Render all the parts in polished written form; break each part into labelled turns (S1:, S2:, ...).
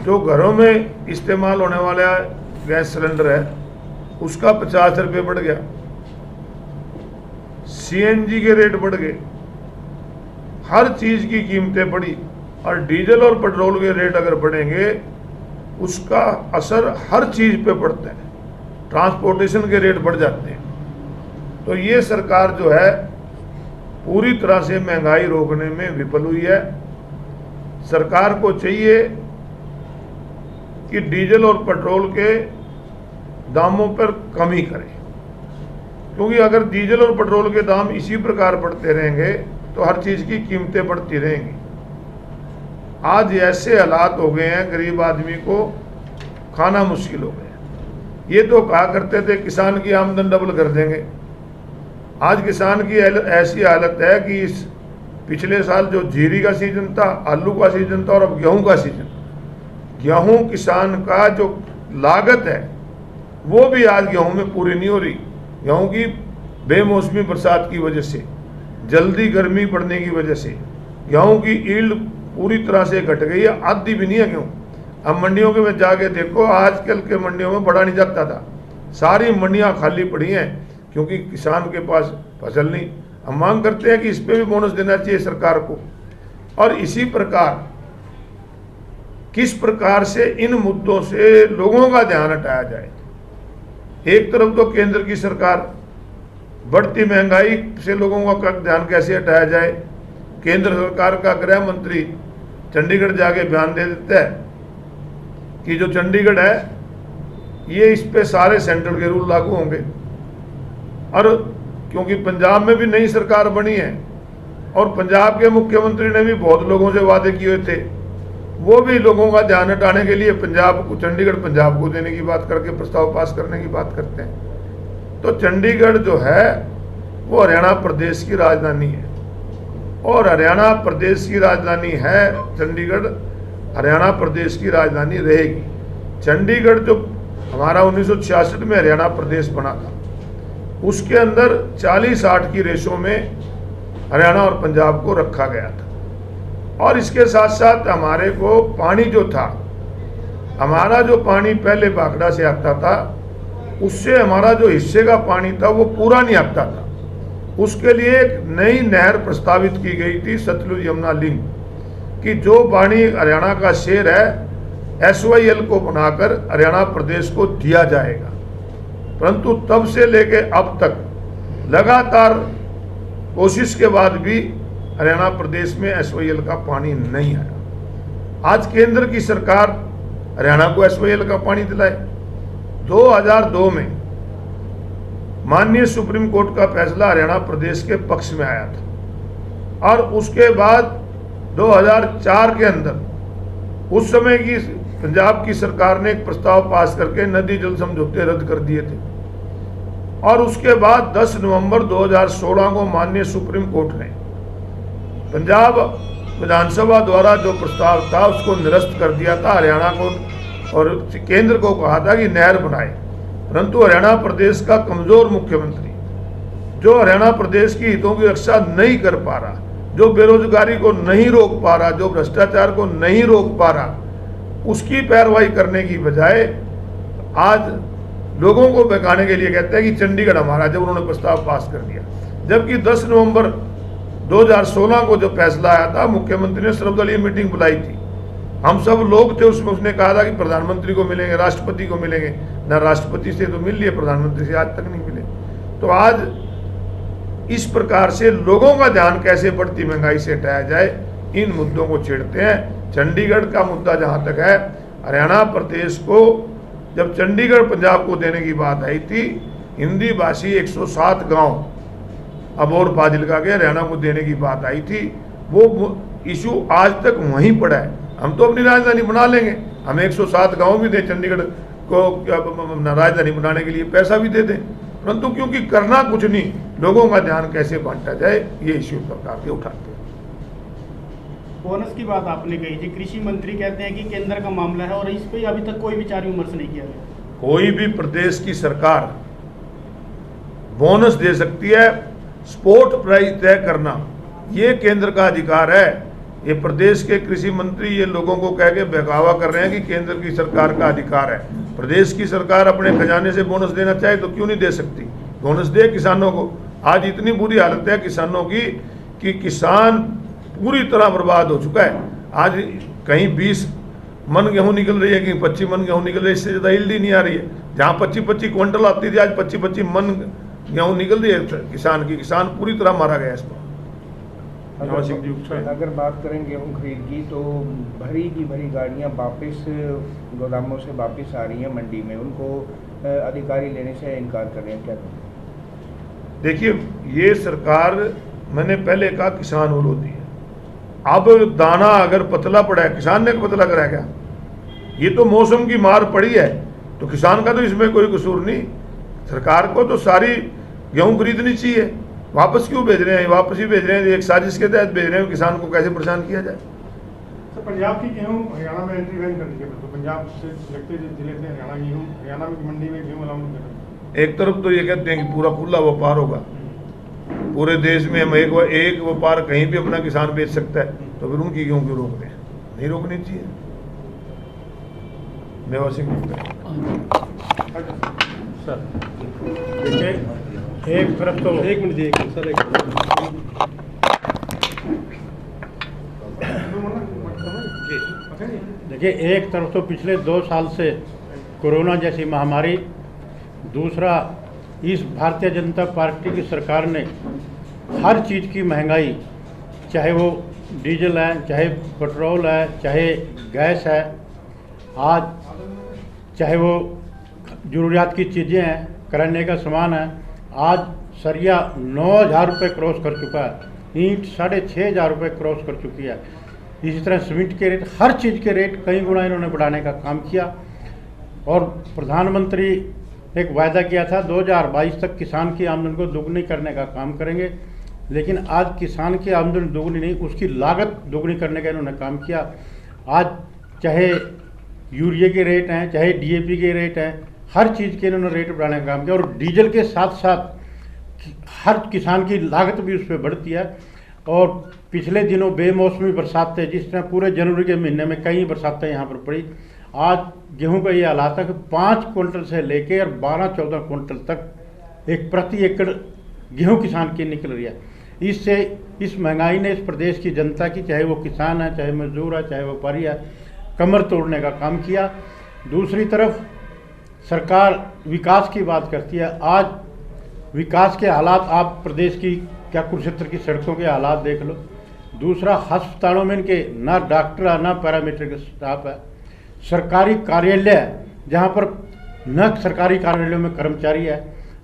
S1: जो घरों में इस्तेमाल होने वाला गैस सिलेंडर है उसका 50 रुपये बढ़ गया, सीएनजी के रेट बढ़ गए, हर चीज़ की कीमतें बढ़ी। और डीजल और पेट्रोल के रेट अगर बढ़ेंगे उसका असर हर चीज़ पे पड़ता है, ट्रांसपोर्टेशन के रेट बढ़ जाते हैं। तो ये सरकार जो है पूरी तरह से महंगाई रोकने में विफल हुई है। सरकार को चाहिए कि डीजल और पेट्रोल के दामों पर कमी करे, क्योंकि अगर डीजल और पेट्रोल के दाम इसी प्रकार बढ़ते रहेंगे तो हर चीज़ की कीमतें बढ़ती रहेंगी। आज ऐसे हालात हो गए हैं, गरीब आदमी को खाना मुश्किल हो गया। ये तो कहा करते थे किसान की आमदन डबल कर देंगे। आज किसान की ऐसी हालत है कि इस पिछले साल जो जीरी का सीजन था, आलू का सीजन था और अब गेहूं का सीजन, गेहूं किसान का जो लागत है वो भी आज गेहूं में पूरी नहीं हो रही। गेहूं की बेमौसमी बरसात की वजह से, जल्दी गर्मी पड़ने की वजह से गेहूं की ईल्ड पूरी तरह से घट गई है, आधी भी नहीं है गेहूं। अब मंडियों के में जाके देखो, आजकल के मंडियों में बढ़ा नहीं जाता था, सारी मंडियां खाली पड़ी हैं क्योंकि किसान के पास फसल नहीं। हम मांग करते हैं कि इस पे भी बोनस देना चाहिए सरकार को। और इसी प्रकार किस प्रकार से इन मुद्दों से लोगों का ध्यान हटाया जाए। एक तरफ तो केंद्र की सरकार बढ़ती महंगाई से लोगों का ध्यान कैसे हटाया जाए। केंद्र सरकार का गृह मंत्री चंडीगढ़ जाके बयान दे देता है कि जो चंडीगढ़ है ये इस पे सारे सेंट्रल के रूल लागू होंगे। और क्योंकि पंजाब में भी नई सरकार बनी है और पंजाब के मुख्यमंत्री ने भी बहुत लोगों से वादे किए थे, वो भी लोगों का ध्यान हटाने के लिए पंजाब को, चंडीगढ़ पंजाब को देने की बात करके प्रस्ताव पास करने की बात करते हैं। तो चंडीगढ़ जो है वो हरियाणा प्रदेश की राजधानी है और हरियाणा प्रदेश की राजधानी है चंडीगढ़, हरियाणा प्रदेश की राजधानी रहेगी। चंडीगढ़ जो हमारा 1966 में हरियाणा प्रदेश बना था उसके अंदर 40-60 की रेशो में हरियाणा और पंजाब को रखा गया था। और इसके साथ साथ हमारे को पानी जो था, हमारा जो पानी पहले भाखड़ा से आता था उससे हमारा जो हिस्से का पानी था वो पूरा नहीं आता था। उसके लिए एक नई नहर प्रस्तावित की गई थी, सतलुज यमुना लिंक, कि जो पानी हरियाणा का शेर है SYL को बनाकर हरियाणा प्रदेश को दिया जाएगा। परंतु तब से लेके अब तक लगातार कोशिश के बाद भी हरियाणा प्रदेश में SYL का पानी नहीं आया। आज केंद्र की सरकार हरियाणा को SYL का पानी दिलाए। 2002 में माननीय सुप्रीम कोर्ट का फैसला हरियाणा प्रदेश के पक्ष में आया था और उसके बाद 2004 के अंदर उस समय की पंजाब की सरकार ने एक प्रस्ताव पास करके नदी जल समझौते रद्द कर दिए थे। और उसके बाद 10 नवंबर 2016 को माननीय सुप्रीम कोर्ट ने पंजाब विधानसभा द्वारा जो प्रस्ताव था उसको निरस्त कर दिया था। हरियाणा को और केंद्र को कहा था कि नहर बनाए, परंतु हरियाणा प्रदेश का कमजोर मुख्यमंत्री जो हरियाणा प्रदेश की हितों की रक्षा नहीं कर पा रहा, जो बेरोजगारी को नहीं रोक पा रहा, जो भ्रष्टाचार को नहीं रोक पा रहा, उसकी पैरवाई करने की बजाय आज लोगों को बहकाने के लिए कहते हैं कि चंडीगढ़ हमारा, जब उन्होंने प्रस्ताव पास कर दिया। जबकि 10 नवंबर 2016 को जो फैसला आया था, मुख्यमंत्री ने सर्वदलीय मीटिंग बुलाई थी, हम सब लोग थे उसमें। उसने कहा था कि प्रधानमंत्री को मिलेंगे, राष्ट्रपति को मिलेंगे। ना राष्ट्रपति से तो मिल लिए, प्रधानमंत्री से आज तक नहीं मिले। तो आज इस प्रकार से लोगों का ध्यान कैसे बढ़ती महंगाई से हटाया जाए, इन मुद्दों को छेड़ते हैं। चंडीगढ़ का मुद्दा जहां तक है, हरियाणा प्रदेश को जब चंडीगढ़ पंजाब को देने की बात आई थी, हिंदी भाषी 107 गांव अबोर फाजिलका के हरियाणा को देने की बात आई थी, वो इशू आज तक वहीं पड़ा है। हम तो अपनी राजधानी बना लेंगे, हमें 107 गांव भी दें, चंडीगढ़ को राजधानी बनाने के लिए पैसा भी दे दें, परंतु क्योंकि करना कुछ नहीं, लोगों का ध्यान कैसे बांटा जाए, ये इश्यू सरकार के उठाते हैं।
S2: बोनस की बात आपने कही जी, कृषि मंत्री कहते हैं कि केंद्र का मामला है और इस पे अभी तक कोई विचार विमर्श नहीं किया गया।
S1: कोई भी प्रदेश की सरकार बोनस दे सकती है, स्पोर्ट प्राइस तय करना ये केंद्र का अधिकार है। ये प्रदेश के कृषि मंत्री ये लोगों को कह के बहकावा कर रहे हैं कि केंद्र की सरकार का अधिकार है। प्रदेश की सरकार अपने खजाने से बोनस देना चाहे तो क्यों नहीं दे सकती, बोनस दे किसानों को। आज इतनी बुरी हालत है किसानों की कि किसान पूरी तरह बर्बाद हो चुका है। आज कहीं 20 मन गेहूं निकल रही है, कहीं 25 मन गेहूं निकल रही है, इससे ज़्यादा यील्ड ही नहीं आ रही है। जहाँ 25-25 क्विंटल आती थी, आज 25-25 मन गेहूं निकल रही है किसान की। किसान पूरी तरह मारा गया इसमें।
S3: अगर बात करें गेहूं खरीद की, तो भरी की भरी गाड़ियां वापस गोदामों से वापस आ रही हैं मंडी में, उनको अधिकारी लेने से इनकार कर रहे हैं, क्या करें?
S1: देखिए, ये सरकार, मैंने पहले कहा, किसान विरोधी है। अब दाना अगर पतला पड़ा है, किसान ने पतला करा क्या? ये तो मौसम की मार पड़ी है, तो किसान का तो इसमें कोई कसूर नहीं। सरकार को तो सारी गेहूं खरीदनी चाहिए। वापस क्यों भेज रहे हैं? वापस ही भेज रहे हैं, एक साजिश के तहत भेज रहे हैं। किसान को कैसे परेशान किया जाए?
S4: तो पंजाब की गेहूँ हरियाणा में एंट्री बैन कर दी है, तो पंजाब से लगते जिले से हरियाणा गेहूँ, हरियाणा में मंडी में गेहूँ अलाउ नहीं कर रहे।
S1: एक तरफ तो ये कहते हैं कि पूरा खुला व्यापार होगा, पूरे देश में हम एक व्यापार कहीं भी अपना किसान बेच सकता है, तो फिर उनकी गेहूँ क्यों रोक रहे हैं? नहीं रोकनी चाहिए। मेवा सिंह
S5: सर, देखिए, एक तरफ तो
S2: एक मिनट सर, एक
S5: देखिए, एक तरफ तो पिछले 2 साल से कोरोना जैसी महामारी, दूसरा इस भारतीय जनता पार्टी की सरकार ने हर चीज़ की महंगाई, चाहे वो डीजल है, चाहे पेट्रोल है, चाहे गैस है, आज चाहे वो ज़रूरियात की चीज़ें हैं, किराने का सामान है, आज सरिया 9,000 रुपये क्रॉस कर चुका है, ईंट 6,500 रुपये क्रॉस कर चुकी है। इसी तरह सीमेंट के रेट, हर चीज़ के रेट कई गुना इन्होंने बढ़ाने का काम किया। और प्रधानमंत्री एक वायदा किया था 2022 तक किसान की आमदनी को दोगुनी करने का काम करेंगे, लेकिन आज किसान की आमदनी दोगुनी नहीं, उसकी लागत दोगुनी करने का इन्होंने काम किया। आज चाहे यूरिया के रेट हैं, चाहे DAP के रेट हैं, हर चीज़ के इन्होंने रेट बढ़ाने का काम किया। और डीजल के साथ साथ हर किसान की लागत भी उस पर बढ़ती है। और पिछले दिनों बेमौसमी बरसातें, जिस तरह पूरे जनवरी के महीने में कई बरसातें यहाँ पर पड़ी, आज गेहूं का ये हालात है कि 5 क्विंटल से लेकर 12-14 क्विंटल तक एक प्रति एकड़ गेहूं किसान की निकल रही है। इससे इस महंगाई ने इस प्रदेश की जनता की, चाहे वो किसान है, चाहे मजदूर है, चाहे व्यापारी है, कमर तोड़ने का काम किया। दूसरी तरफ सरकार विकास की बात करती है। आज विकास के हालात, आप प्रदेश की क्या कुरुक्षेत्र की सड़कों के हालात देख लो। दूसरा, अस्पतालों में इनके ना डॉक्टर है, ना पैरामेडिकल स्टाफ है। सरकारी कार्यालय जहाँ पर न सरकारी कार्यालयों में कर्मचारी है,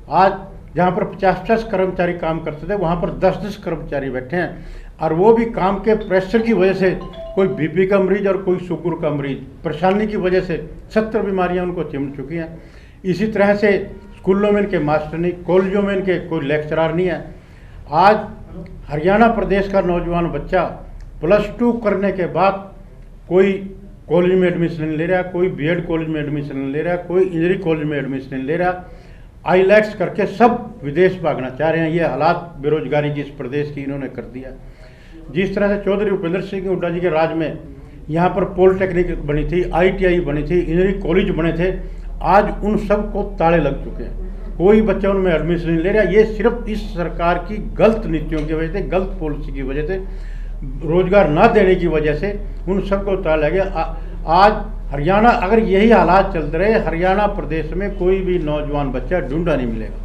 S5: आज जहाँ पर 50-50 कर्मचारी काम करते थे, वहाँ पर 10-10 कर्मचारी बैठे हैं। और वो भी काम के प्रेशर की वजह से, कोई BP का मरीज और कोई शुगर का मरीज, परेशानी की वजह से 70 बीमारियाँ उनको चिमट चुकी हैं। इसी तरह से स्कूलों में इनके मास्टर नहीं, कॉलेजों में इनके कोई लेक्चरार नहीं है। आज हरियाणा प्रदेश का नौजवान बच्चा +2 करने के बाद कोई कॉलेज में एडमिशन नहीं ले रहा, कोई B.Ed कॉलेज में एडमिशन नहीं ले रहा, कोई इंजीनियरिंग कॉलेज में एडमिशन नहीं ले रहा। IELTS करके सब विदेश भागना चाह रहे हैं। ये हालात बेरोजगारी की इस प्रदेश की इन्होंने कर दिया। जिस तरह से चौधरी उपेंद्र सिंह हुड्डा जी के राज में यहाँ पर पॉलिटेक्निक बनी थी, ITI बनी थी, इंजीनियरिंग कॉलेज बने थे, आज उन सब को ताले लग चुके हैं। कोई बच्चा उनमें एडमिशन नहीं ले रहा। ये सिर्फ इस सरकार की गलत नीतियों की वजह से, गलत पॉलिसी की वजह से, रोजगार ना देने की वजह से उन सबको ताला लग गया। आज हरियाणा, अगर यही हालात चलते रहे, हरियाणा प्रदेश में कोई भी नौजवान बच्चा ढूंढा नहीं मिलेगा।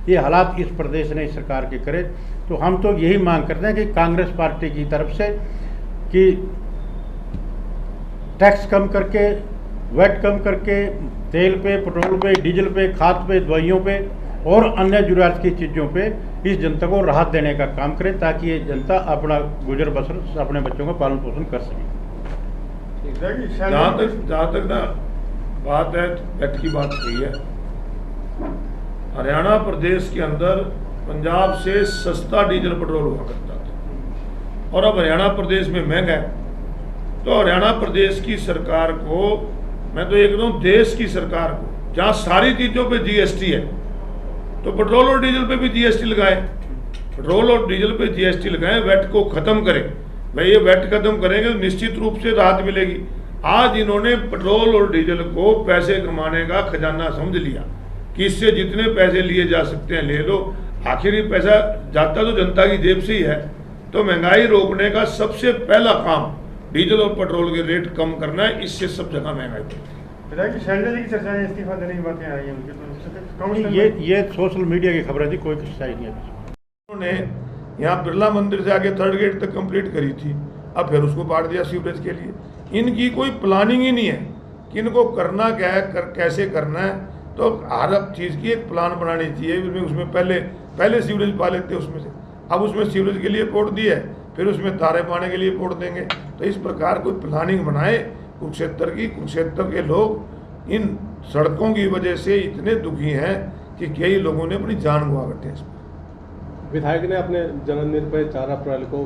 S5: ये हालात इस प्रदेश ने इस सरकार के करे, तो हम तो यही मांग करते हैं कि कांग्रेस पार्टी की तरफ से कि टैक्स कम करके, वैट कम करके, तेल पे, पेट्रोल पे, डीजल पे, खाद पे, दवाइयों पे और अन्य जरूरत की चीज़ों पे इस जनता को राहत देने का काम करें, ताकि ये जनता अपना गुजर बसर, अपने बच्चों का पालन पोषण कर सके।
S1: जहाँ तक ना बात है, वैट की बात हुई है, हरियाणा प्रदेश के अंदर पंजाब से सस्ता डीजल पेट्रोल हुआ करता था, और अब हरियाणा प्रदेश में महंगा है। तो हरियाणा प्रदेश की सरकार को, मैं तो ये कहता हूँ देश की सरकार को, जहाँ सारी चीज़ों पे GST है, तो पेट्रोल और डीजल पे भी GST लगाए, पेट्रोल और डीजल पे GST लगाएं, वैट को ख़त्म करें, भाई ये वैट खत्म करेंगे तो निश्चित रूप से राहत मिलेगी। आज इन्होंने पेट्रोल और डीजल को पैसे कमाने का खजाना समझ लिया कि इससे जितने पैसे लिए जा सकते हैं ले लो। आखिर ये पैसा जाता तो जनता की जेब से ही है। तो महंगाई रोकने का सबसे पहला काम डीजल और पेट्रोल के रेट कम करना है, इससे सब जगह महंगाई बढ़ती है।
S4: विधायक शैलजा जी की चर्चा है, इस्तीफा देने की बातें आ रही हैं उनकी, तो उससे कांग्रेस
S5: ये सोशल मीडिया की खबर थी, कोई सच्चाई नहीं है।
S1: उन्होंने यहाँ बिरला मंदिर से आगे 3rd गेट तक कंप्लीट करी थी, अब फिर उसको बांट दिया सीवरेज के लिए। इनकी कोई प्लानिंग ही नहीं है कि इनको करना क्या है, कैसे करना है। तो हर चीज़ की एक प्लान बनानी चाहिए। उसमें पहले सीवरेज पा लेते उसमें से, अब उसमें सीवरेज के लिए पोर्ट दिया है, फिर उसमें तारे पाने के लिए पोर्ट देंगे। तो इस प्रकार कोई प्लानिंग बनाए कुरुक्षेत्र के लोग इन सड़कों की वजह से इतने दुखी हैं कि कई लोगों ने अपनी जान गंवा बैठे हैं।
S6: विधायक ने अपने जन्मदिन पर 4 अप्रैल को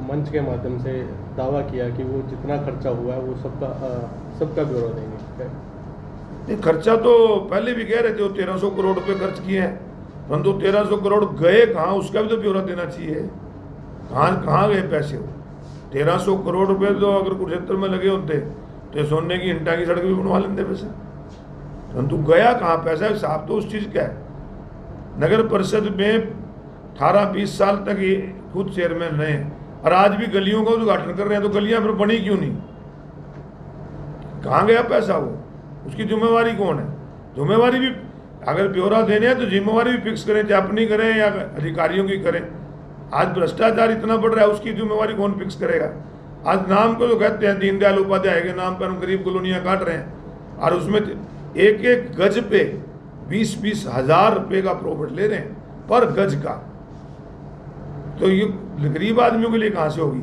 S6: मंच के माध्यम से दावा किया कि वो जितना खर्चा हुआ है वो सबका ब्यौरा देंगे।
S1: नहीं, खर्चा तो पहले भी कह रहे थे, वो 1300 करोड़ रुपए खर्च किए हैं, परंतु 1300 करोड़ गए कहाँ उसका भी तो ब्यौरा देना चाहिए। कहाँ गए पैसे? वो 1300 करोड़ रुपए तो अगर कुरुक्षेत्र में लगे होते तो सोने की इंटा की सड़क भी बनवा लेते पैसे, परंतु गया कहाँ पैसा? हिसाब तो उस चीज़ का है। नगर परिषद में 18-20 साल तक ये खुद चेयरमैन रहे और आज भी गलियों का उद्घाटन कर रहे हैं, तो गलियां फिर बनी क्यों नहीं? कहाँ गया पैसा? वो उसकी जिम्मेवारी कौन है? जिम्मेवारी भी अगर ब्यौरा देने हैं तो जिम्मेवारी भी फिक्स करें, चाहे अपनी करें या अधिकारियों की करें। आज भ्रष्टाचार इतना बढ़ रहा है, उसकी जिम्मेवारी कौन फिक्स करेगा? आज नाम को जो कहते हैं दीनदयाल उपाध्याय के नाम पर हम गरीब कॉलोनियाँ काट रहे हैं और उसमें एक गज पे 20-20 हज़ार रुपये का प्रॉफिट ले रहे हैं पर गज का। तो ये गरीब आदमियों के लिए कहाँ से होगी?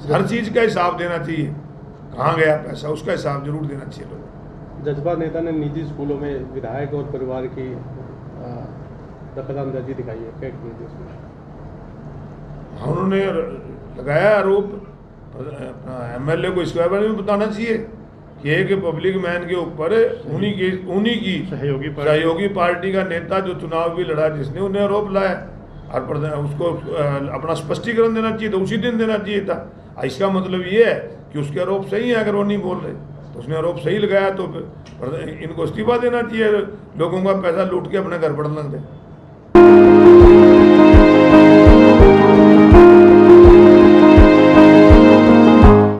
S1: हर चीज़ का हिसाब देना चाहिए, कहाँ गया पैसा उसका हिसाब जरूर देना चाहिए लोगों।
S6: जज्बा नेता ने निजी स्कूलों में विधायक और परिवार की दखलअंदाजी दिखाई है, क्या कहेंगे उसमें?
S1: उन्होंने लगाया आरोप, MLA को इसके बारे में बताना चाहिए कि एक पब्लिक मैन के ऊपर उन्हीं की सहयोगी पार्टी का नेता जो चुनाव भी लड़ा जिसने उन्हें आरोप लाया और उसको अपना स्पष्टीकरण देना चाहिए, तो उसी दिन देना चाहिए था। इसका मतलब ये है कि उसके आरोप सही है, अगर वो नहीं बोल रहे तो उसने आरोप सही लगाया तो इनको इस्तीफा देना चाहिए। लोगों का पैसा लूट के अपने घर बढ़ लग दे।